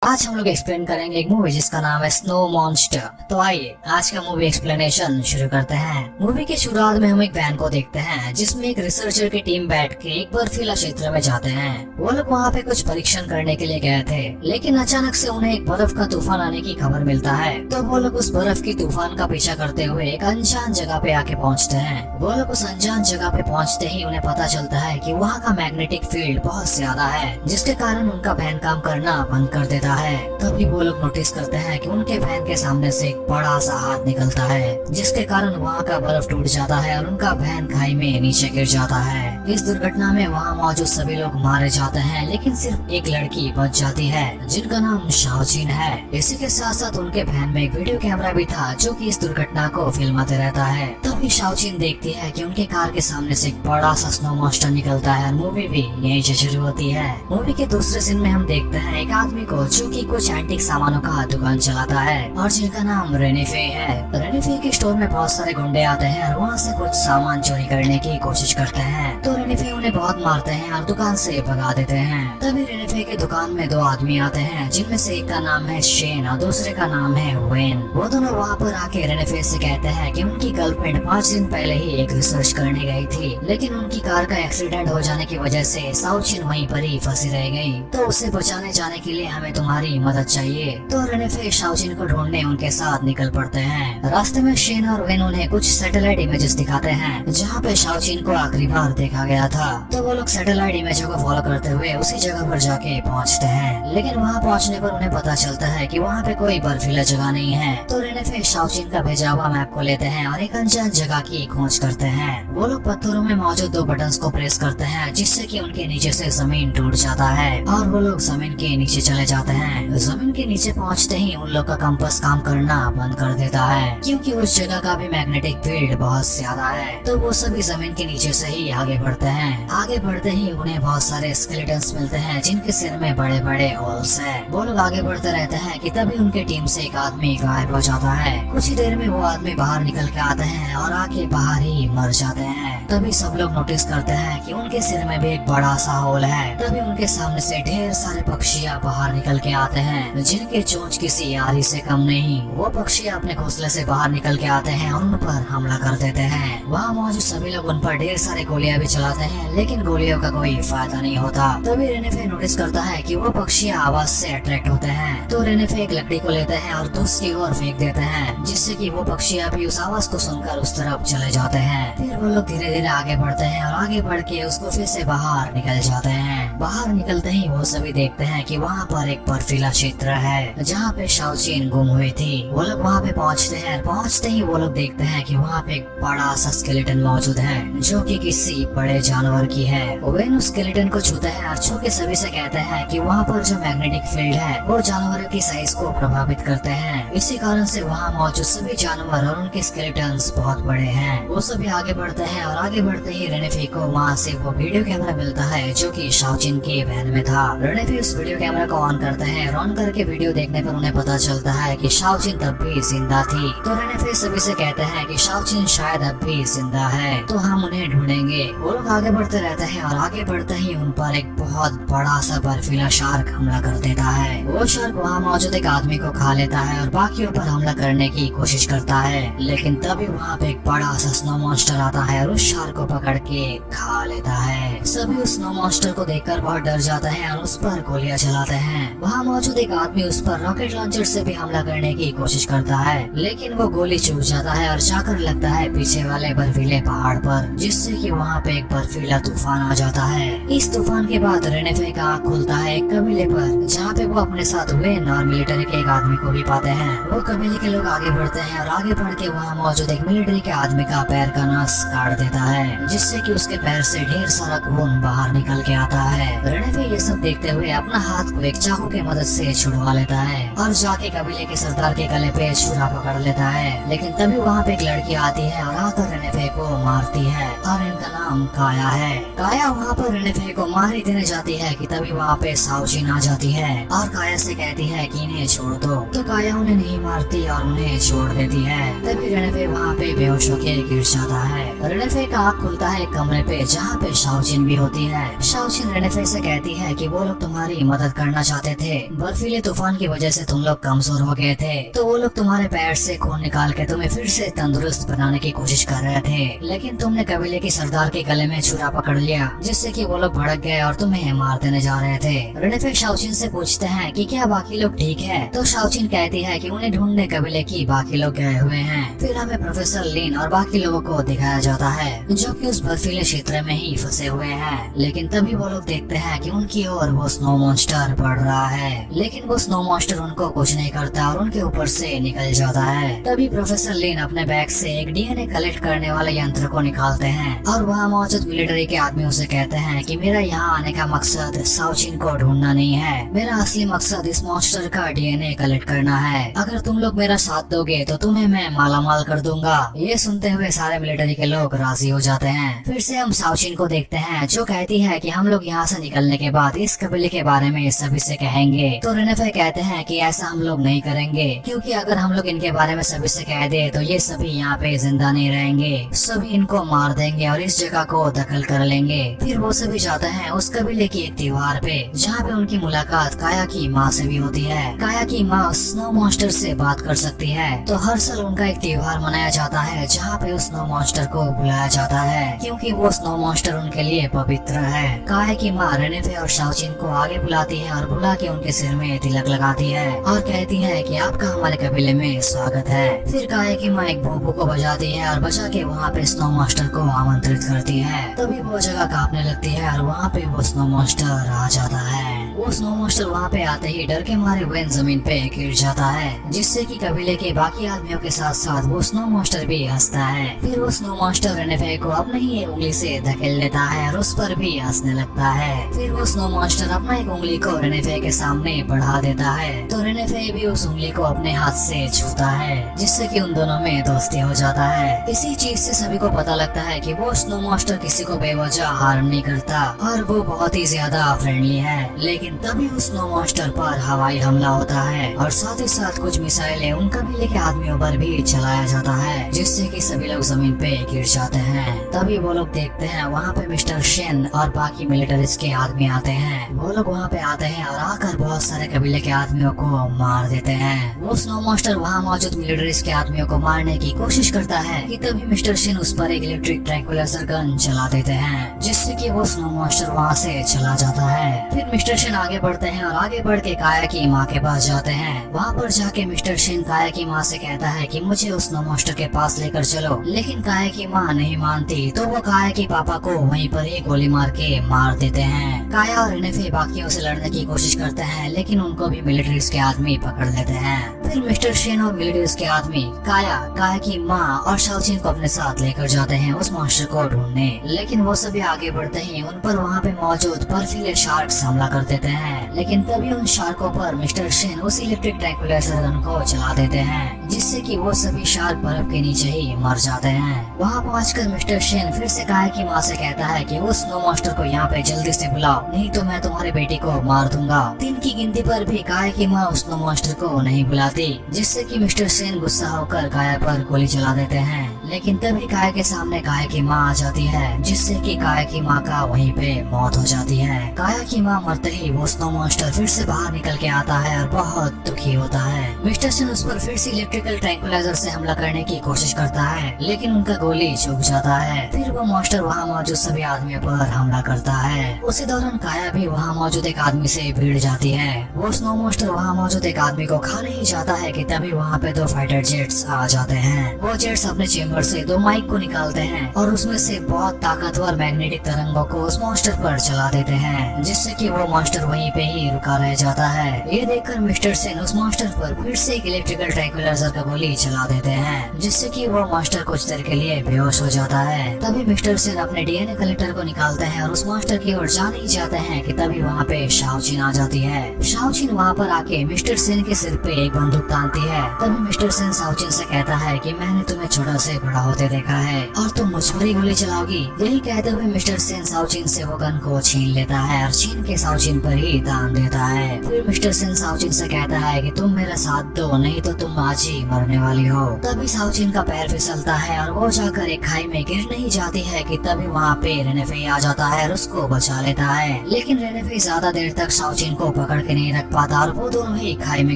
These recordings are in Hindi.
आज हम लोग एक्सप्लेन करेंगे एक मूवी जिसका नाम है स्नो मॉन्स्टर। तो आइए आज का मूवी एक्सप्लेनेशन शुरू करते हैं। मूवी की शुरुआत में हम एक वैन को देखते हैं जिसमें एक रिसर्चर की टीम बैठ के एक बर्फीला क्षेत्र में जाते हैं। वो लोग वहाँ पे कुछ परीक्षण करने के लिए गए थे, लेकिन अचानक से उन्हें एक बर्फ का तूफान आने की खबर मिलता है। तो वो लोग उस बर्फ की तूफान का पीछा करते हुए एक अनजान जगह पे आके पहुँचते हैं। वो लोग उस अनजान जगह पे पहुँचते ही उन्हें पता चलता है कि वहाँ का मैग्नेटिक फील्ड बहुत ज्यादा है, जिसके कारण उनका वैन काम करना बंद कर देता है। तभी वो लोग नोटिस करते हैं कि उनके वैन के सामने से एक बड़ा सा हाथ निकलता है, जिसके कारण वहाँ का बर्फ टूट जाता है और उनका वैन खाई में नीचे गिर जाता है। इस दुर्घटना में वहाँ मौजूद सभी लोग मारे जाते हैं, लेकिन सिर्फ एक लड़की बच जाती है जिनका नाम शाओचिन है। इसी के साथ साथ उनके वैन में एक वीडियो कैमरा भी था जो कि इस दुर्घटना को फिल्माते रहता है। तभी शाओचिन देखती है कि उनके कार के सामने से एक बड़ा सा स्नो मॉन्स्टर निकलता है। मूवी भी यहीं से शुरू होती है। मूवी के दूसरे सीन में हम देखते हैं एक आदमी को जो कि कुछ एंटीक सामानों का दुकान चलाता है और जिनका नाम रेनिफे है। रेनिफे के स्टोर में बहुत सारे गुंडे आते हैं और वहाँ से कुछ सामान चोरी करने की कोशिश करते हैं। तो रेनिफे उन्हें बहुत मारते हैं और दुकान से भगा देते हैं। तभी रेनिफे के दुकान में दो आदमी आते हैं, जिनमें से एक का नाम है शेन और दूसरे का नाम है वेन। वो दोनों वहाँ पर आके रेनिफे से कहते हैं कि उनकी गर्लफ्रेंड 5 दिन पहले ही एक रिसर्च करने गई थी, लेकिन उनकी कार का एक्सीडेंट हो जाने की वजह से शाओचिन वहीं पर ही फंसी रह गई। तो उसे बचाने जाने के लिए हमें तुम्हारी मदद चाहिए। तो रेनिफे शाओचिन को ढूंढने उनके साथ निकल पड़ते हैं। रास्ते में शेन और वेन उन्हें कुछ सैटेलाइट इमेजेस दिखाते हैं जहाँ पे शाओचिन को आखिरी बार देखा गया था। तो वो लोग सैटेलाइट इमेजों को फॉलो करते हुए उसी जगह पर जाके पहुँचते हैं, लेकिन वहाँ पहुँचने पर उन्हें पता चलता है कि वहाँ पे कोई बर्फीला जगह नहीं है। तो रेनिफे शाओचिन का भेजा हुआ मैप को लेते हैं और एक अनजान जगह की खोज करते हैं। वो लोग पत्थरों में मौजूद 2 बटन्स को प्रेस करते हैं, जिससे कि उनके नीचे से जमीन टूट जाता है और वो लोग जमीन के नीचे चले जाते हैं। जमीन के नीचे पहुंचते ही उन लोग का कंपास काम करना बंद कर देता है, क्योंकि उस जगह का भी मैग्नेटिक फील्ड बहुत ज्यादा है। तो वो सभी जमीन के नीचे से ही आगे बढ़ते हैं। आगे बढ़ते ही उन्हें बहुत सारे स्केलेटन्स मिलते हैं जिनके सिर में बड़े बड़े होल्स है। वो लोग आगे बढ़ते रहते हैं कि तभी उनके टीम से एक आदमी गायब हो जाता है। कुछ ही देर में वो आदमी बाहर निकल के आते हैं और आके बाहर ही मर जाते हैं। तभी सब लोग नोटिस करते हैं कि उनके सिर में भी एक बड़ा सा होल है। तभी उनके सामने से ढेर सारे पक्षियाँ बाहर निकल के आते हैं, जिनके चोंच किसी यारी से कम नहीं। वो पक्षियाँ अपने घोंसले से बाहर निकल के आते हैं और उन पर हमला कर देते हैं। वहाँ मौजूद सभी लोग उन पर ढेर सारे गोलियां भी चलाते हैं, लेकिन गोलियों का कोई फायदा नहीं होता। तभी रेनिफे नोटिस करता है कि वो पक्षियाँ आवाज से अट्रैक्ट होते हैं। तो रेनिफे एक लकड़ी को लेते हैं और दूसरी ओर फेंक देते हैं, जिससे कि वो पक्षियाँ भी उस आवाज को सुनकर उस तरफ चले जाते हैं। फिर वो लोग धीरे धीरे आगे बढ़ते हैं और आगे बढ़ के उस गुफे से बाहर निकल जाते हैं। बाहर निकलते ही वो सभी देखते हैं कि वहाँ पर एक बर्फीला क्षेत्र है जहाँ पे शाओचिन गुम हुई थी। वो लोग वहाँ पे पहुँचते हैं। पहुँचते ही वो लोग देखते हैं कि वहाँ पे एक बड़ा सा स्केलेटन मौजूद है जो कि किसी बड़े जानवर की है। वेन उस स्केलेटन को छूते हैं और छू के सभी से कहते हैं कि वहाँ पर जो मैग्नेटिक फील्ड है वो जानवरों की साइज को प्रभावित करते हैं। इसी कारण से वहाँ मौजूद सभी जानवर और उनके स्केलेटन्स बहुत बड़े हैं। वो सभी आगे बढ़ते हैं और आगे बढ़ते ही रेनिफे को वहाँ से वो वीडियो कैमरा मिलता है जो कि शाओचिन के वैन में था। रेनिफे उस वीडियो कैमरा को ऑन करते हैं। ऑन करके वीडियो देखने पर उन्हें पता चलता है कि शाओचिन तब भी जिंदा थी। तो रेनिफे सभी से कहते हैं कि शाओचिन शायद अब भी जिंदा है, तो हम उन्हें ढूंढेंगे। वो लोग आगे बढ़ते रहते हैं और आगे बढ़ते ही उन पर एक बहुत बड़ा सा बर्फीला शार्क हमला कर देता है। वो शार्क वहाँ मौजूद एक आदमी को खा लेता है और बाकियों पर हमला करने की कोशिश करता है, लेकिन तभी वहाँ पे एक बड़ा सा स्नो मॉन्स्टर आता है और उस शार्क को पकड़ के खा लेता है। सभी उस स्नो मॉन्स्टर को देखकर बहुत डर जाते हैं और उस पर गोलियां चलाते हैं। वहाँ मौजूद एक आदमी उस पर रॉकेट लॉन्चर से भी हमला करने की कोशिश करता है, लेकिन वो गोली चूक जाता है और जाकर लगता है पीछे वाले बर्फीले पहाड़ पर, जिससे कि वहाँ पे एक बर्फीला तूफान आ जाता है। इस तूफान के बाद रेनिफे का आँख खुलता है एक कबीले पर, जहाँ पे वो अपने साथ वेन और मिलिट्री के एक आदमी को भी पाते हैं। वो कबीले के लोग आगे बढ़ते हैं और आगे बढ़ के वहाँ मौजूद एक मिलिट्री के आदमी का पैर का नस काट देता है, जिससे कि उसके पैर से ढेर सारा खून बाहर निकल के आता है। रेनिफे ये सब देखते हुए अपना हाथ को एक चाकू की मदद से छुड़वा लेता है और जाके कबीले के सरदार के गले पे छुरा पकड़ लेता है। लेकिन तभी वहाँ पे एक लड़की आती है और आकर रेनिफे को मारती है और इनका नाम काया है। काया वहाँ पर रेनिफे को मारी देने जाती है कि तभी वहाँ पे शाओचिन आ जाती है और काया से कहती है कि इन्हें छोड़ दो। तो काया उन्हें नहीं मारती और उन्हें छोड़ देती है। तभी रेनिफे वहाँ पे बेहोश होकर गिर जाता है। रेनेफे का आँख खुलता है एक कमरे पे जहाँ पे शाओचिन भी होती है। शाओचिन रेनेफे से कहती है कि वो लोग तुम्हारी मदद करना चाहते थे, बर्फीले तूफान की वजह से तुम लोग कमजोर हो गए थे, तो वो लोग तुम्हारे पैर से खून निकाल के तुम्हें फिर से तंदुरुस्त बनाने की कोशिश कर रहे थे, लेकिन तुमने कबीले के सरदार के गले में छुरा पकड़ लिया, जिससे कि वो लोग भड़क गए और तुम्हें मार देने जा रहे थे। रेनेफे शाओचिन से पूछते हैं कि क्या बाकी लोग ठीक है, तो शाओचिन कहती है कि उन्हें ढूंढने कबीले की बाकी लोग गए हुए हैं। फिर हमें प्रोफेसर लिन और बाकी लोगों को दिखाया जाता है जो कि उस बर्फीले क्षेत्र में ही फंसे हुए हैं, लेकिन तभी वो लोग देखते हैं कि उनकी ओर वो स्नो मॉन्स्टर बढ़ रहा है, लेकिन वो स्नो मॉन्स्टर उनको कुछ नहीं करता और उनके ऊपर से निकल जाता है। तभी प्रोफेसर लिन अपने बैग से एक डीएनए कलेक्ट करने वाले यंत्र को निकालते हैं और वहाँ मौजूद मिलिट्री के आदमियों से कहते हैं कि मेरा यहाँ आने का मकसद शाओचिन को ढूंढना नहीं है, मेरा असली मकसद इस मॉन्स्टर का डीएनए कलेक्ट करना है। अगर तुम लोग मेरा साथ दोगे तो तुम्हें मैं मालामाल कर दूंगा। ये सुनते हुए सारे मिलिट्री के लोग राजी हो जाते हैं। फिर से हम शाओचिन को देखते हैं जो कहती है कि हम लोग यहाँ से निकलने के बाद इस कबीले के बारे में सभी से कहेंगे, तो रेनेफे कहते हैं कि ऐसा हम लोग नहीं करेंगे, क्योंकि अगर हम लोग इनके बारे में सभी से कह दे तो ये सभी यहाँ पे जिंदा नहीं रहेंगे, सभी इनको मार देंगे और इस जगह को दखल कर लेंगे। फिर वो सभी जाते हैं उस कबीले की एक त्योहार पे जहाँ पे उनकी मुलाकात काया की माँ से भी होती है। काया की माँ स्नो मॉन्स्टर से बात कर सकती है, तो हर साल उनका एक त्योहार मनाया जाता है जहाँ पे उस स्नो मॉन्स्टर को बुलाया जाता है, क्योंकि वो स्नो मॉन्स्टर उनके लिए पवित्र है। काया की माँ रेनेफे और शाओचिन को आगे बुलाती है और बुला के उनके सिर में तिलक लगाती है और कहती है कि आपका हमारे कबीले में स्वागत है। फिर काया की माँ एक भूपू को बजाती है और बजा के वहाँ पे स्नो मॉन्स्टर को आमंत्रित करती है। तभी वो जगह कांपने लगती है और वहाँ पे वो स्नो मॉन्स्टर आ जाता है। वो स्नो मॉन्स्टर वहाँ पे आते ही डर के मारे वेन जमीन पे गिर जाता है, जिससे कि कबीले के बाकी आदमियों के साथ साथ वो स्नो मॉन्स्टर भी हंसता है। फिर वो स्नो मॉन्स्टर रेनेफे को अपने ही उंगली से धकेल लेता है और उस पर भी हंसने लगता है। फिर वो स्नो मॉन्स्टर अपना एक उंगली को रेनेफे के सामने बढ़ा देता है, तो रेनेफे भी उस उंगली को अपने हाथ से छूता है, जिससे कि उन दोनों में दोस्ती हो जाता है। इसी चीज से सभी को पता लगता है कि वो स्नो मॉन्स्टर किसी को बेवजह हार्म नहीं करता और वो बहुत ही ज्यादा फ्रेंडली है। लेकिन तभी उस स्नो मॉन्स्टर पर हवाई हमला होता है और साथ ही साथ कुछ मिसाइलें उन कबीले के आदमियों पर भी चलाया जाता है, जिससे कि सभी लोग जमीन पे गिर जाते हैं। तभी वो लोग देखते हैं वहाँ पे मिस्टर शेन और बाकी मिलिटरीज के आदमी आते हैं। वो लोग वहाँ पे आते हैं और आकर बहुत सारे कबीले के आदमियों को मार देते हैं। वो स्नो मॉन्स्टर वहाँ मौजूद मिलिटरीज के आदमियों को मारने की कोशिश करता है कि तभी मिस्टर शेन उस पर एक इलेक्ट्रिक ट्रैंक्विलाइजर गन चला देते हैं, जिससे कि वो स्नो मॉन्स्टर वहाँ से चला जाता है। फिर मिस्टर शेन आगे बढ़ते हैं और आगे बढ़ के काया की माँ के पास जाते हैं। वहाँ पर जाके मिस्टर शेन काया की माँ से कहता है कि मुझे उस स्नो मॉन्स्टर के पास लेकर चलो, लेकिन काया की माँ नहीं मानती, तो वो काया के पापा को वहीं पर ही गोली मार के मार देते हैं। काया और रेनेफे बाकियों से लड़ने की कोशिश करते हैं, लेकिन उनको भी मिलिट्रीज के आदमी पकड़ लेते हैं। फिर मिस्टर शेन और मिलिट्रीज के आदमी काया की माँ और शाओचिन को अपने साथ लेकर जाते हैं उस मॉन्स्टर को ढूंढने, लेकिन वो सभी आगे बढ़ते ही उन पर वहाँ पे मौजूद बर्फीले शार्क्स हमला कर देते हैं। लेकिन तभी उन शार्कों पर मिस्टर शेन उस इलेक्ट्रिक ट्रैंक्विलाइजर गन को चला देते हैं, जिससे कि वो सभी शार्क बर्फ के नीचे ही मर जाते हैं। वहाँ पहुँचकर मिस्टर शेन फिर से काया की माँ से कहता है कि उस स्नो मॉन्स्टर को यहाँ पे जल्दी से बुलाओ, नहीं तो मैं तुम्हारे बेटी को मार दूंगा। 3 की गिनती पर भी काया की माँ उस स्नो मॉन्स्टर को नहीं बुलाती, जिससे कि मिस्टर शेन गुस्सा होकर काया पर गोली चला देते हैं। लेकिन तभी काया के सामने काया की माँ आ जाती है, जिससे कि काया की माँ का वहीं पे मौत हो जाती है। काया की माँ मरते ही वो स्नो मॉन्स्टर फिर से बाहर निकल के आता है और बहुत दुखी होता है। मिस्टर शेन उस पर फिर से इलेक्ट्रिकल ट्रैंक्विलाइजर से हमला करने की कोशिश करता है, लेकिन उनका गोली चूक जाता है। फिर वो मॉन्स्टर वहाँ मौजूद सभी आदमियों पर हमला करता है। उसी दौरान काया भी वहाँ मौजूद एक आदमी से भिड़ जाती है। वो स्नो मॉन्स्टर वहाँ मौजूद एक आदमी को खाने ही जाता है कि तभी वहाँ पे 2 फाइटर जेट्स आ जाते हैं। वो जेट्स अपने चेम्बर से 2 माइक को निकालते हैं और उसमें से बहुत ताकतवर मैग्नेटिक तरंगों को उस मॉन्स्टर पर चला देते हैं, जिससे कि वो मॉन्स्टर वहीं पे ही रुका रह जाता है। ये देखकर मिस्टर शेन उस मॉन्स्टर पर फिर से एक इलेक्ट्रिकल ट्रैंक्विलाइजर का गोली चला देते हैं, जिससे कि वो मॉन्स्टर कुछ देर के लिए बेहोश हो जाता है। तभी मिस्टर शेन अपने डीएनए कलेक्टर को निकालते हैं और उस मॉन्स्टर की ओर जाने ही जाते हैं कि तभी वहाँ पे शाओचिन आ जाती है। शाओचिन वहाँ पर आके मिस्टर शेन के सिर पे एक बंदूक बंदूक तानती है। तभी मिस्टर सेन साउचिन से कहता है कि मैंने तुम्हें छोटा से बड़ा होते देखा है और तुम मुझ पर ही गोली चलाओगी। यही कहते हुए मिस्टर सेन साउचिन से वो गन को छीन लेता है और छीन के साउचिन पर ही तान देता है। फिर मिस्टर सेन साउचिन से कहता है कि तुम मेरा साथ दो, नहीं तो तुम आज ही मरने वाली हो। तभी साउचिन का पैर फिसलता है और वो जाकर एक खाई में गिर नहीं जाती है कि तभी वहाँ पे रेनेफे आ जाता है और उसको बचा लेता है। लेकिन रेनेफे ज्यादा देर तक साउचिन को पकड़ के नहीं रख पाता और वो दोनों ही खाई में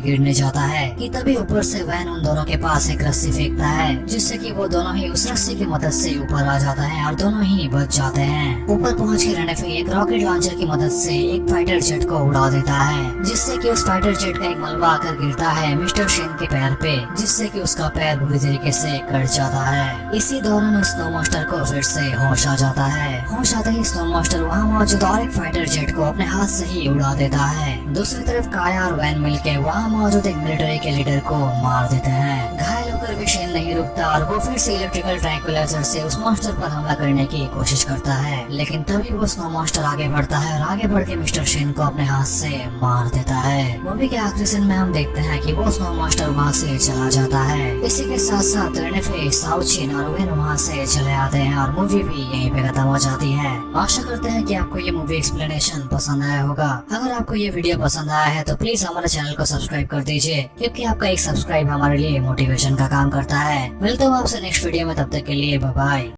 गिरने जाता है कि तभी ऊपर से वैन उन दोनों के पास एक रस्सी फेंकता है, जिससे कि वो दोनों ही उस रस्सी की मदद से ऊपर आ जाता है और दोनों ही बच जाते हैं। ऊपर पहुँच के रेनेफे एक रॉकेट लॉन्चर की मदद से एक फाइटर जेट को उड़ा देता है, जिससे कि उस फाइटर जेट का एक मलबा आकर गिरता है मिस्टर शेन के पैर पे, जिससे कि उसका पैर बुरी तरीके से कट जाता है। इसी दौरान उस स्नो मॉन्स्टर को फिर से होश आ जाता है। होश आते ही स्नो मॉन्स्टर वहाँ मौजूद और एक फाइटर जेट को अपने हाथ से ही उड़ा देता है। दूसरी तरफ काया और वैन मिलके वहाँ मौजूद एक मिलिट्री के लीडर को मार देते हैं। घायल होकर भी शेन नहीं रुकता और वो फिर से इलेक्ट्रिकल ट्रैंक्विलाइजर से उस मॉन्स्टर पर हमला करने की कोशिश करता है, लेकिन तभी वो स्नो मॉन्स्टर आगे बढ़ता है और आगे बढ़ के मिस्टर शेन को अपने हाथ से मार देता है। मूवी के आखिरी सीन में हम देखते हैं कि वो स्नो मॉन्स्टर वहाँ से चला जाता है। इसी के साथ साथ रेनेफे, साउचिन और वेन वहाँ से चले आते हैं और मूवी भी यहीं पे खत्म हो जाती है। आशा करते हैं कि आपको ये मूवी एक्सप्लेनेशन पसंद आया होगा। अगर आपको ये वीडियो पसंद आया है तो प्लीज हमारे चैनल को सब्सक्राइब कर दीजिए, क्योंकि आपका एक सब्सक्राइब हमारे लिए मोटिवेशन का काम करता है। मिलता हूँ आपसे नेक्स्ट वीडियो में, तब तक के लिए बाय बाय।